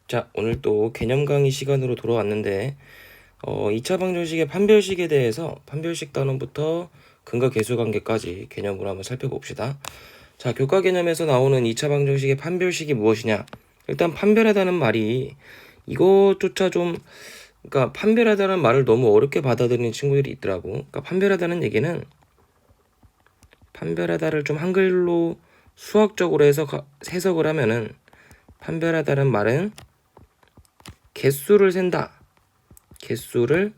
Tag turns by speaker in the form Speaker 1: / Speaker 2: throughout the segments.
Speaker 1: 자, 오늘 또 개념 강의 시간으로 돌아왔는데 2차 방정식의 판별식에 대해서 판별식 단원부터 근과 계수 관계까지 개념으로 한번 살펴봅시다. 자, 교과 개념에서 나오는 2차 방정식의 판별식이 무엇이냐? 일단 판별하다는 말이 이것조차 좀 그러니까 판별하다는 말을 너무 어렵게 받아들이는 친구들이 있더라고. 그러니까 판별하다는 얘기는 판별하다를 좀 한글로 수학적으로 해석을 하면은 판별하다는 말은 개수를 센다. 개수를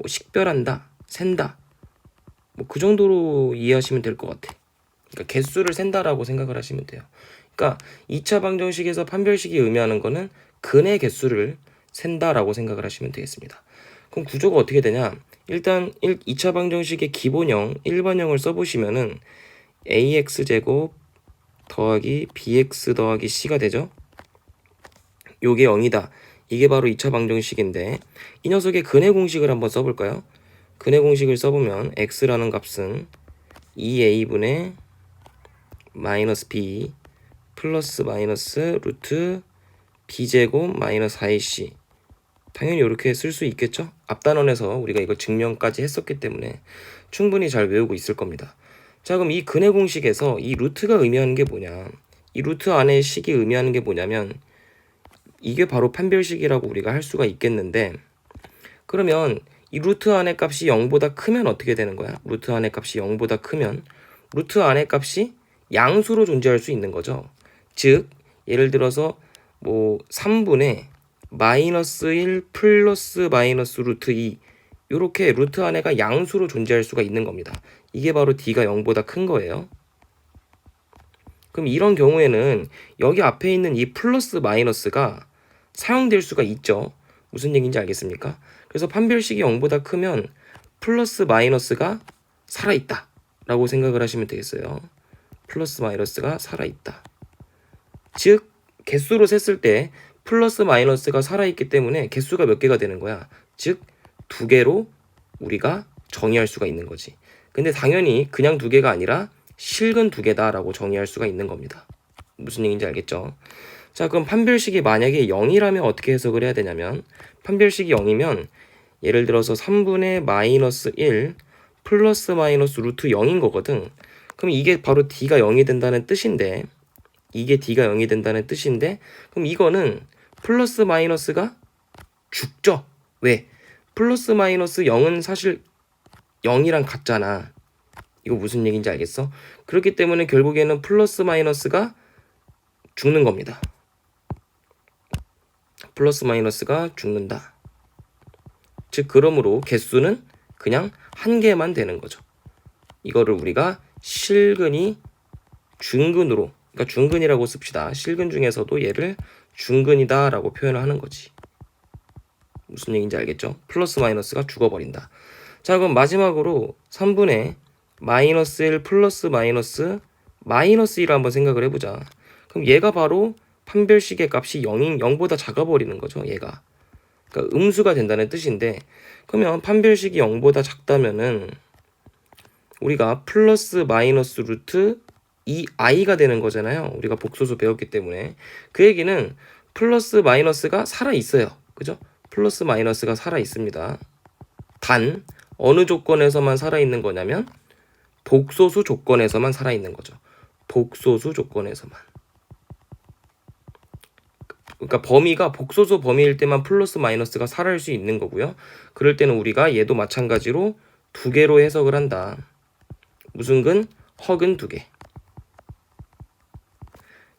Speaker 1: 식별한다. 센다. 그 정도로 이해하시면 될 것 같아. 그러니까 개수를 센다라고 생각을 하시면 돼요. 그러니까 2차 방정식에서 판별식이 의미하는 거는 근의 개수를 센다라고 생각을 하시면 되겠습니다. 그럼 구조가 어떻게 되냐? 일단 2차 방정식의 기본형, 일반형을 써보시면은 ax제곱 더하기 bx 더하기 c가 되죠. 요게 0이다. 이게 바로 2차 방정식인데 이 녀석의 근의 공식을 한번 써볼까요? 근의 공식을 써보면 x라는 값은 2a분의 마이너스 b 플러스 마이너스 루트 b제곱 마이너스 4ac 당연히 이렇게 쓸 수 있겠죠? 앞단원에서 우리가 이거 증명까지 했었기 때문에 충분히 잘 외우고 있을 겁니다. 자, 그럼 이 근의 공식에서 이 루트가 의미하는 게 뭐냐? 이 루트 안에 식이 의미하는 게 뭐냐면 이게 바로 판별식이라고 우리가 할 수가 있겠는데, 그러면 이 루트 안의 값이 0보다 크면 어떻게 되는 거야? 루트 안의 값이 0보다 크면 루트 안의 값이 양수로 존재할 수 있는 거죠. 즉 예를 들어서 3분의 마이너스 1 플러스 마이너스 루트 2 이렇게 루트 안에가 양수로 존재할 수가 있는 겁니다. 이게 바로 d가 0보다 큰 거예요. 그럼 이런 경우에는 여기 앞에 있는 이 플러스 마이너스가 사용될 수가 있죠. 무슨 얘기인지 알겠습니까? 그래서 판별식이 0보다 크면 플러스 마이너스가 살아있다 라고 생각을 하시면 되겠어요. 플러스 마이너스가 살아있다. 즉 개수로 셌을 때 플러스 마이너스가 살아있기 때문에 개수가 몇 개가 되는 거야. 즉 2개로 우리가 정의할 수가 있는 거지. 근데 당연히 그냥 2개가 아니라 실근 2개다 라고 정의할 수가 있는 겁니다. 무슨 얘기인지 알겠죠? 자, 그럼 판별식이 만약에 0이라면 어떻게 해석을 해야 되냐면 판별식이 0이면 예를 들어서 3분의 마이너스 1 플러스 마이너스 루트 0인 거거든. 그럼 이게 바로 d가 0이 된다는 뜻인데 이게 d가 0이 된다는 뜻인데 그럼 이거는 플러스 마이너스가 죽죠. 왜? 플러스 마이너스 0은 사실 0이랑 같잖아. 이거 무슨 얘기인지 알겠어? 그렇기 때문에 결국에는 플러스 마이너스가 죽는 겁니다. 플러스 마이너스가 죽는다. 즉 그러므로 개수는 그냥 한 개만 되는 거죠. 이거를 우리가 실근이 중근으로, 그러니까 중근이라고 씁시다. 실근 중에서도 얘를 중근이다 라고 표현을 하는 거지. 무슨 얘기인지 알겠죠? 플러스 마이너스가 죽어버린다. 자, 그럼 마지막으로 3분의 마이너스 1 플러스 마이너스 1을 한번 생각을 해보자. 그럼 얘가 바로 판별식의 값이 0보다 작아버리는 거죠. 얘가. 그러니까 음수가 된다는 뜻인데 그러면 판별식이 0보다 작다면은 우리가 플러스 마이너스 루트 2i가 되는 거잖아요. 우리가 복소수 배웠기 때문에. 그 얘기는 플러스 마이너스가 살아있어요. 그죠? 플러스 마이너스가 살아있습니다. 단 어느 조건에서만 살아있는 거냐면 복소수 조건에서만 살아있는 거죠. 복소수 조건에서만. 그러니까 범위가 복소수 범위일 때만 플러스 마이너스가 살아있을 수 있는 거고요. 그럴 때는 우리가 얘도 마찬가지로 2개로 해석을 한다. 무슨 근? 허근 2개.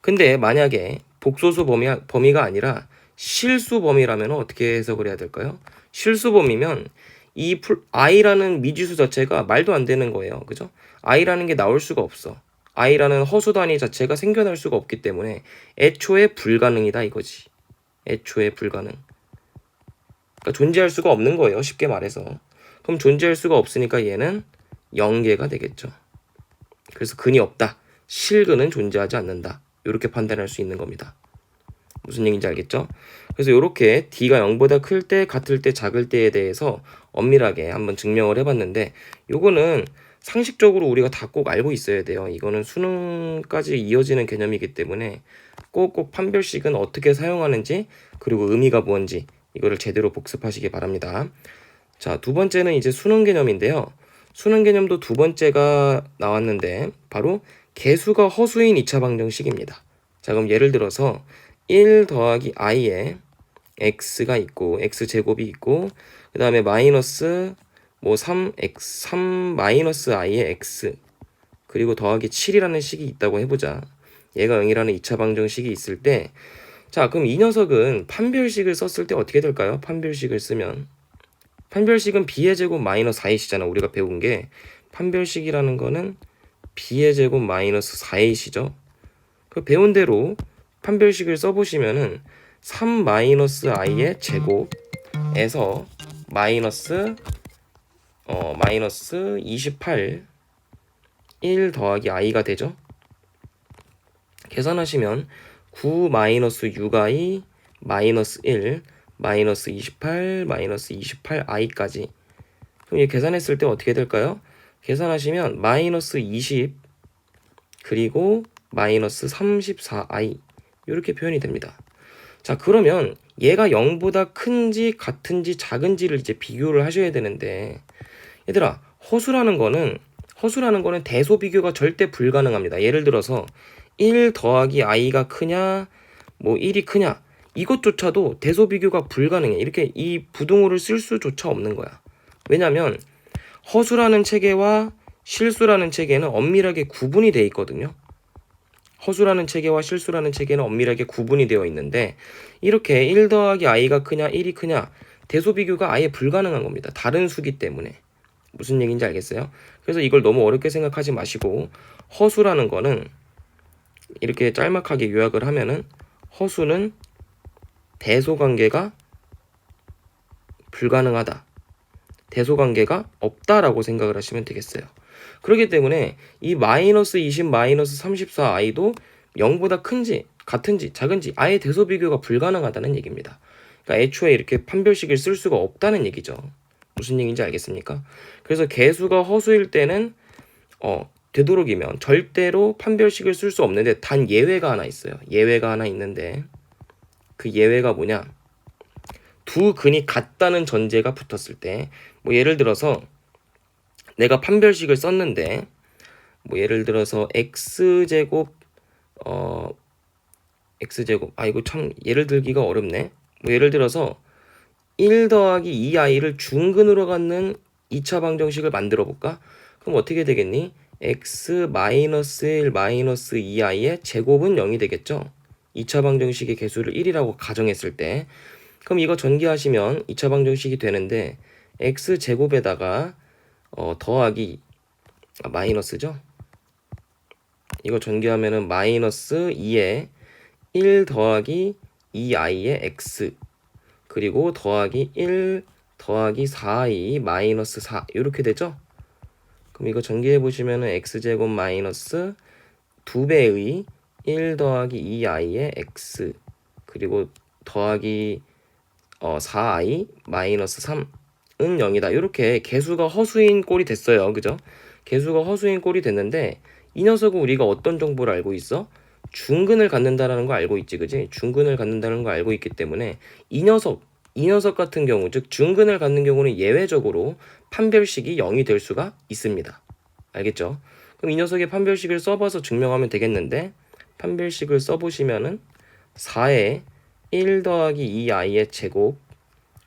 Speaker 1: 근데 만약에 복소수 범위가 아니라 실수 범위라면 어떻게 해석을 해야 될까요? 실수 범위면 이 i라는 미지수 자체가 말도 안 되는 거예요. 그죠? i라는 게 나올 수가 없어. i라는 허수 단위 자체가 생겨날 수가 없기 때문에 애초에 불가능이다 이거지. 애초에 불가능. 그러니까 존재할 수가 없는 거예요. 쉽게 말해서. 그럼 존재할 수가 없으니까 얘는 0개가 되겠죠. 그래서 근이 없다. 실근은 존재하지 않는다. 이렇게 판단할 수 있는 겁니다. 무슨 얘기인지 알겠죠? 그래서 이렇게 d가 0보다 클 때, 같을 때, 작을 때에 대해서 엄밀하게 한번 증명을 해봤는데 요거는 상식적으로 우리가 다 꼭 알고 있어야 돼요. 이거는 수능까지 이어지는 개념이기 때문에 꼭꼭 판별식은 어떻게 사용하는지 그리고 의미가 뭔지 이거를 제대로 복습하시기 바랍니다. 자, 두 번째는 이제 수능 개념인데요. 수능 개념도 두 번째가 나왔는데 바로 개수가 허수인 2차 방정식입니다. 자, 그럼 예를 들어서 1 더하기 i에 x가 있고 x제곱이 있고 그 다음에 마이너스 뭐 3 마이너스 i의 x 그리고 더하기 7이라는 식이 있다고 해보자. 얘가 0이라는 2차 방정식이 있을 때 자, 그럼 이 녀석은 판별식을 썼을 때 어떻게 될까요? 판별식을 쓰면 판별식은 b의 제곱 마이너스 4이시잖아. 우리가 배운 게 판별식이라는 거는 b의 제곱 마이너스 4이시죠. 그 배운 대로 판별식을 써보시면은 3 마이너스 i의 제곱에서 마이너스 28 1 더하기 i가 되죠. 계산하시면 9 마이너스 6i 마이너스 1 마이너스 28 마이너스 28i까지. 그럼 이 계산했을 때 어떻게 될까요? 계산하시면 마이너스 20 그리고 마이너스 34i 이렇게 표현이 됩니다. 자, 그러면 얘가 0보다 큰지 같은지 작은지를 이제 비교를 하셔야 되는데 얘들아, 허수라는 거는 대소 비교가 절대 불가능합니다. 예를 들어서 1 더하기 i가 크냐 뭐 1이 크냐 이것조차도 대소 비교가 불가능해. 이렇게 이 부등호를 쓸 수조차 없는 거야. 왜냐면 허수라는 체계와 실수라는 체계는 엄밀하게 구분이 되어 있거든요. 허수라는 체계와 실수라는 체계는 엄밀하게 구분이 되어 있는데 이렇게 1 더하기 i가 크냐 1이 크냐 대소 비교가 아예 불가능한 겁니다. 다른 수기 때문에. 무슨 얘기인지 알겠어요? 그래서 이걸 너무 어렵게 생각하지 마시고 허수라는 거는 이렇게 짤막하게 요약을 하면은 허수는 대소관계가 불가능하다. 대소관계가 없다라고 생각을 하시면 되겠어요. 그렇기 때문에 이 마이너스 20 마이너스 34i도 0보다 큰지 같은지 작은지 아예 대소 비교가 불가능하다는 얘기입니다. 그러니까 애초에 이렇게 판별식을 쓸 수가 없다는 얘기죠. 무슨 얘기인지 알겠습니까? 그래서 개수가 허수일 때는 되도록이면 절대로 판별식을 쓸 수 없는데 단 예외가 하나 있어요. 예외가 하나 있는데 그 예외가 뭐냐? 두 근이 같다는 전제가 붙었을 때 뭐 예를 들어서 내가 판별식을 썼는데 뭐 예를 들어서 x제곱 이거 참 예를 들기가 어렵네. 뭐 예를 들어서 1 더하기 2i를 중근으로 갖는 2차 방정식을 만들어 볼까? 그럼 어떻게 되겠니? x 마이너스 1 마이너스 2i의 제곱은 0이 되겠죠? 2차 방정식의 개수를 1이라고 가정했을 때 그럼 이거 전개하시면 2차 방정식이 되는데 x제곱에다가 더하기 마이너스죠? 이거 전개하면은 마이너스 2에 1 더하기 2i의 x 그리고 더하기 1 더하기 4i 마이너스 4 이렇게 되죠? 그럼 이거 전개해 보시면은 x제곱 마이너스 2배의 1 더하기 2i의 x 그리고 더하기 4i 마이너스 3은 0이다. 이렇게 개수가 허수인 꼴이 됐어요. 그죠? 개수가 허수인 꼴이 됐는데 이 녀석은 우리가 어떤 정보를 알고 있어? 중근을 갖는다라는 거 알고 있지, 그지? 중근을 갖는다는 거 알고 있기 때문에 이 녀석 같은 경우, 즉 중근을 갖는 경우는 예외적으로 판별식이 0이 될 수가 있습니다. 알겠죠? 그럼 이 녀석의 판별식을 써봐서 증명하면 되겠는데 판별식을 써보시면은 4에 1 더하기 2i의 제곱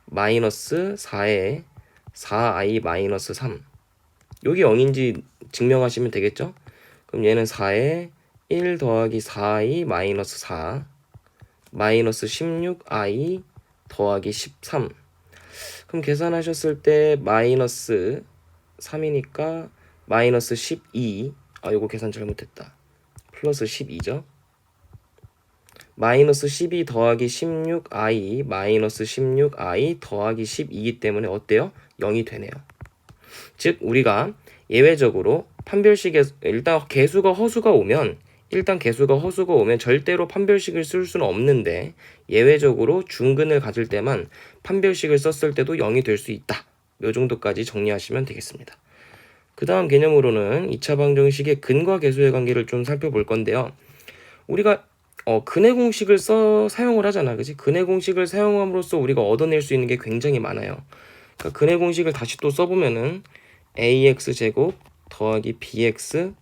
Speaker 1: 마이너스 4에 4i 마이너스 3 여기 0인지 증명하시면 되겠죠? 그럼 얘는 4에 1 더하기 4i 마이너스 4 마이너스 16i 더하기 13 그럼 계산하셨을 때 마이너스 3이니까 마이너스 12 이거 계산 잘못했다. 플러스 12죠. 마이너스 12 더하기 16i 마이너스 16i 더하기 12이기 때문에 어때요? 0이 되네요. 즉 우리가 예외적으로 판별식에서 일단 개수가 허수가 오면 절대로 판별식을 쓸 수는 없는데 예외적으로 중근을 가질 때만 판별식을 썼을 때도 0이 될 수 있다. 이 정도까지 정리하시면 되겠습니다. 그 다음 개념으로는 2차 방정식의 근과 계수의 관계를 좀 살펴볼 건데요. 우리가 근의 공식을 사용을 하잖아. 그지? 근의 공식을 사용함으로써 우리가 얻어낼 수 있는 게 굉장히 많아요. 그러니까 근의 공식을 다시 또 써보면은 ax제곱 더하기 bx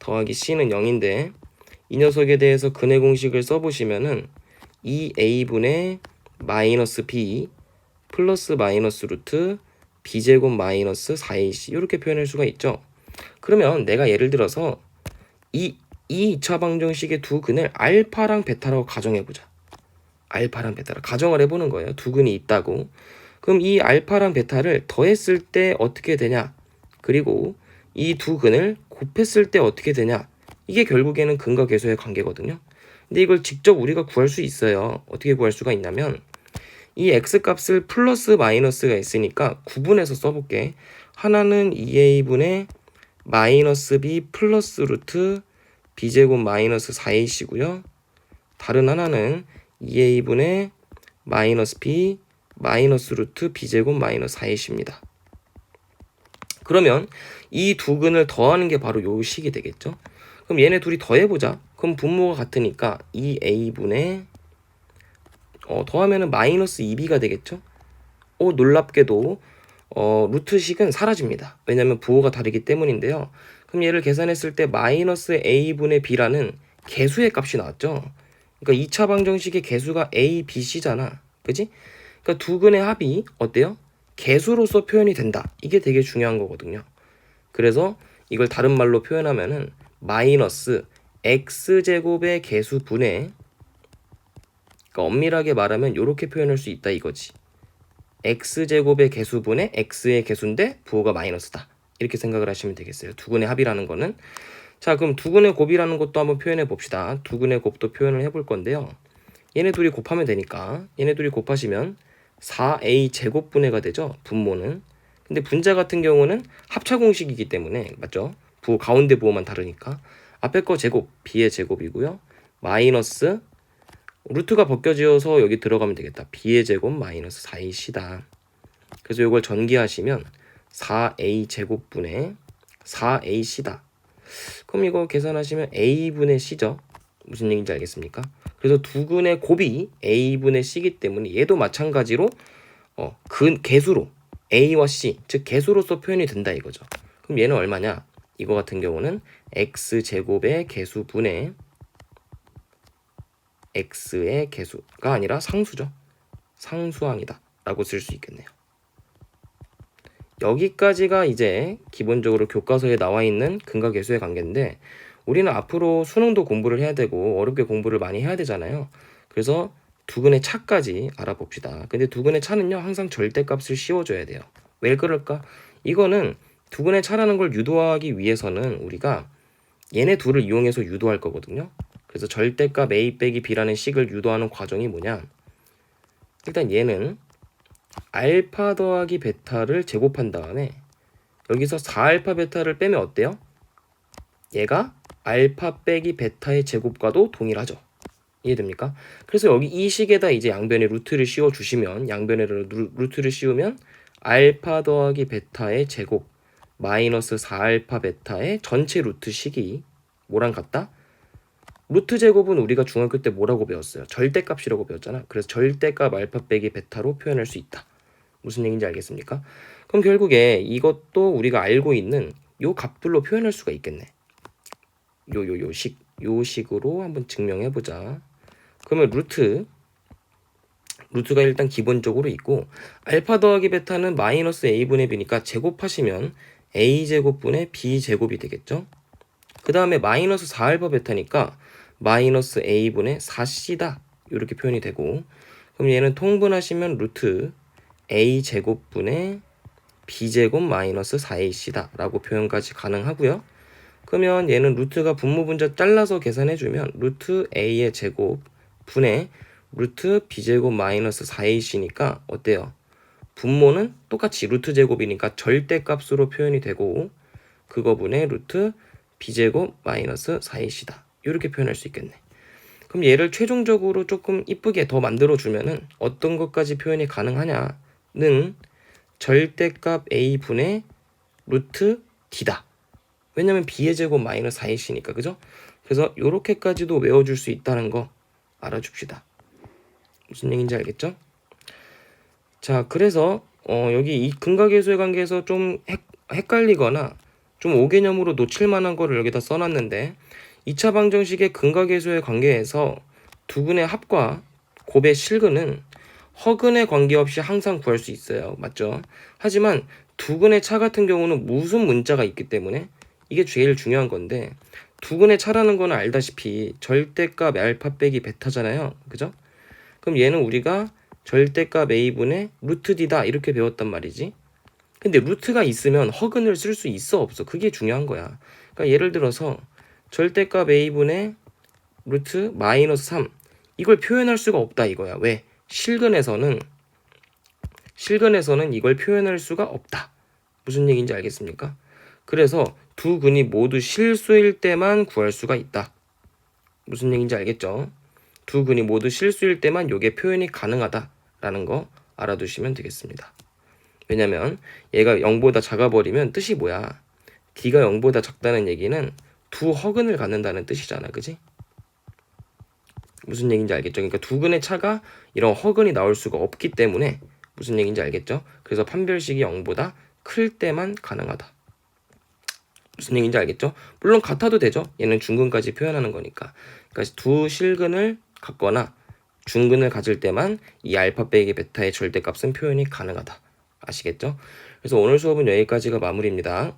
Speaker 1: 더하기 c는 0인데 이 녀석에 대해서 근의 공식을 써보시면은 2a분의 마이너스 b 플러스 마이너스 루트 b제곱 마이너스 4ac 이렇게 표현할 수가 있죠. 그러면 내가 예를 들어서 이 2차 방정식의 두 근을 알파랑 베타라고 가정해보자. 알파랑 베타를 가정을 해보는 거예요. 두 근이 있다고. 그럼 이 알파랑 베타를 더했을 때 어떻게 되냐? 그리고 이 두 근을 곱했을 때 어떻게 되냐? 이게 결국에는 근과 계수의 관계거든요. 근데 이걸 직접 우리가 구할 수 있어요. 어떻게 구할 수가 있냐면 이 x값을 플러스 마이너스가 있으니까 구분해서 써볼게. 하나는 2a분의 마이너스 b 플러스 루트 b제곱 마이너스 4ac고요. 다른 하나는 2a분의 마이너스 b 마이너스 루트 b제곱 마이너스 4ac입니다. 그러면 이 두 근을 더하는 게 바로 요 식이 되겠죠. 그럼 얘네 둘이 더해보자. 그럼 분모가 같으니까 2a분의 더하면은 마이너스 2b가 되겠죠. 놀랍게도 루트식은 사라집니다. 왜냐하면 부호가 다르기 때문인데요. 그럼 얘를 계산했을 때 마이너스 a분의 b라는 개수의 값이 나왔죠. 그러니까 2차 방정식의 개수가 a, b, c잖아. 그지? 그러니까 두 근의 합이 어때요? 개수로서 표현이 된다. 이게 되게 중요한 거거든요. 그래서 이걸 다른 말로 표현하면은 마이너스 x제곱의 개수분의, 그러니까 엄밀하게 말하면 이렇게 표현할 수 있다 이거지. x제곱의 개수분의 x의 개수인데 부호가 마이너스다. 이렇게 생각을 하시면 되겠어요. 두 근의 합이라는 거는. 자, 그럼 두 근의 곱이라는 것도 한번 표현해 봅시다. 두 근의 곱도 표현을 해볼 건데요. 얘네 둘이 곱하면 되니까 얘네 둘이 곱하시면 4a 제곱분해가 되죠. 분모는. 근데 분자 같은 경우는 합차 공식이기 때문에 맞죠? 부호 가운데 부호만 다르니까 앞에 거 제곱 b의 제곱이고요. 마이너스 루트가 벗겨지어서 여기 들어가면 되겠다. b의 제곱 마이너스 4ac다. 그래서 이걸 전기하시면 4a 제곱분의 4ac다. 그럼 이거 계산하시면 a분의 c죠. 무슨 얘기인지 알겠습니까? 그래서 두 근의 곱이 a분의 c이기 때문에 얘도 마찬가지로 개수로 a와 c, 즉 개수로서 표현이 된다 이거죠. 그럼 얘는 얼마냐? 이거 같은 경우는 x제곱의 개수분의 x의 개수가 아니라 상수죠. 상수항이다 라고 쓸 수 있겠네요. 여기까지가 이제 기본적으로 교과서에 나와 있는 근과 계수의 관계인데 우리는 앞으로 수능도 공부를 해야 되고 어렵게 공부를 많이 해야 되잖아요. 그래서 두 근의 차까지 알아봅시다. 근데 두 근의 차는요 항상 절대값을 씌워줘야 돼요. 왜 그럴까? 이거는 두 근의 차라는 걸 유도하기 위해서는 우리가 얘네 둘을 이용해서 유도할 거거든요. 그래서 절대값 a 빼기 b라는 식을 유도하는 과정이 뭐냐? 일단 얘는 알파 더하기 베타를 제곱한 다음에 여기서 4알파 베타를 빼면 어때요? 얘가 알파 빼기 베타의 제곱과도 동일하죠. 이해됩니까? 그래서 여기 이 식에다 이제 양변에 루트를 씌워 주시면 양변에 루트를 씌우면 알파 더하기 베타의 제곱 마이너스 4알파 베타의 전체 루트식이 뭐랑 같다? 루트 제곱은 우리가 중학교 때 뭐라고 배웠어요? 절대값이라고 배웠잖아. 그래서 절대값 알파 빼기 베타로 표현할 수 있다. 무슨 얘기인지 알겠습니까? 그럼 결국에 이것도 우리가 알고 있는 요 값들로 표현할 수가 있겠네. 요 식으로 한번 증명해 보자. 그러면 루트가 일단 기본적으로 있고 알파 더하기 베타는 마이너스 a분의 b니까 제곱하시면 a제곱분의 b제곱이 되겠죠. 그 다음에 마이너스 4알파 베타니까 마이너스 a분의 4c다 이렇게 표현이 되고 그럼 얘는 통분하시면 루트 a제곱분의 b제곱 마이너스 4ac다 라고 표현까지 가능하고요. 그러면 얘는 루트가 분모분자 잘라서 계산해주면 루트 a의 제곱 분의 루트 b제곱 마이너스 4ac니까 어때요? 분모는 똑같이 루트 제곱이니까 절대값으로 표현이 되고 그거 분의 루트 b제곱 마이너스 4ac다 이렇게 표현할 수 있겠네. 그럼 얘를 최종적으로 조금 이쁘게 더 만들어주면은 어떤 것까지 표현이 가능하냐는 절대값 a분의 루트 D다. 왜냐면 B의 제곱 마이너스 4C니까, 그죠? 그래서 요렇게까지도 외워줄 수 있다는 거 알아줍시다. 무슨 얘기인지 알겠죠? 자, 그래서 여기 이 근각계수의 관계에서 좀 헷갈리거나 좀 오개념으로 놓칠 만한 거를 여기다 써놨는데 2차 방정식의 근각계수의 관계에서 두 근의 합과 곱의 실근은 허근에 관계없이 항상 구할 수 있어요. 맞죠? 하지만 두 근의 차 같은 경우는 무슨 문자가 있기 때문에 이게 제일 중요한 건데 두 근의 차라는 거는 알다시피 절대값 알파 빼기 베타잖아요. 그죠? 그럼 얘는 우리가 절대값 a분의 루트 d다 이렇게 배웠단 말이지. 근데 루트가 있으면 허근을 쓸 수 있어 없어? 그게 중요한 거야. 그러니까 예를 들어서 절대값 a분의 루트 마이너스 3 이걸 표현할 수가 없다 이거야. 왜? 실근에서는 이걸 표현할 수가 없다. 무슨 얘기인지 알겠습니까? 그래서 두 근이 모두 실수일 때만 구할 수가 있다. 무슨 얘기인지 알겠죠? 두 근이 모두 실수일 때만 요게 표현이 가능하다라는 거 알아두시면 되겠습니다. 왜냐면 얘가 0보다 작아버리면 뜻이 뭐야? D가 0보다 작다는 얘기는 두 허근을 갖는다는 뜻이잖아. 그지? 무슨 얘기인지 알겠죠? 그러니까 두 근의 차가 이런 허근이 나올 수가 없기 때문에 무슨 얘기인지 알겠죠? 그래서 판별식이 0보다 클 때만 가능하다. 무슨 얘기인지 알겠죠? 물론 같아도 되죠. 얘는 중근까지 표현하는 거니까. 그러니까 두 실근을 갖거나 중근을 가질 때만 이 알파 빼기 베타의 절대값은 표현이 가능하다. 아시겠죠? 그래서 오늘 수업은 여기까지가 마무리입니다.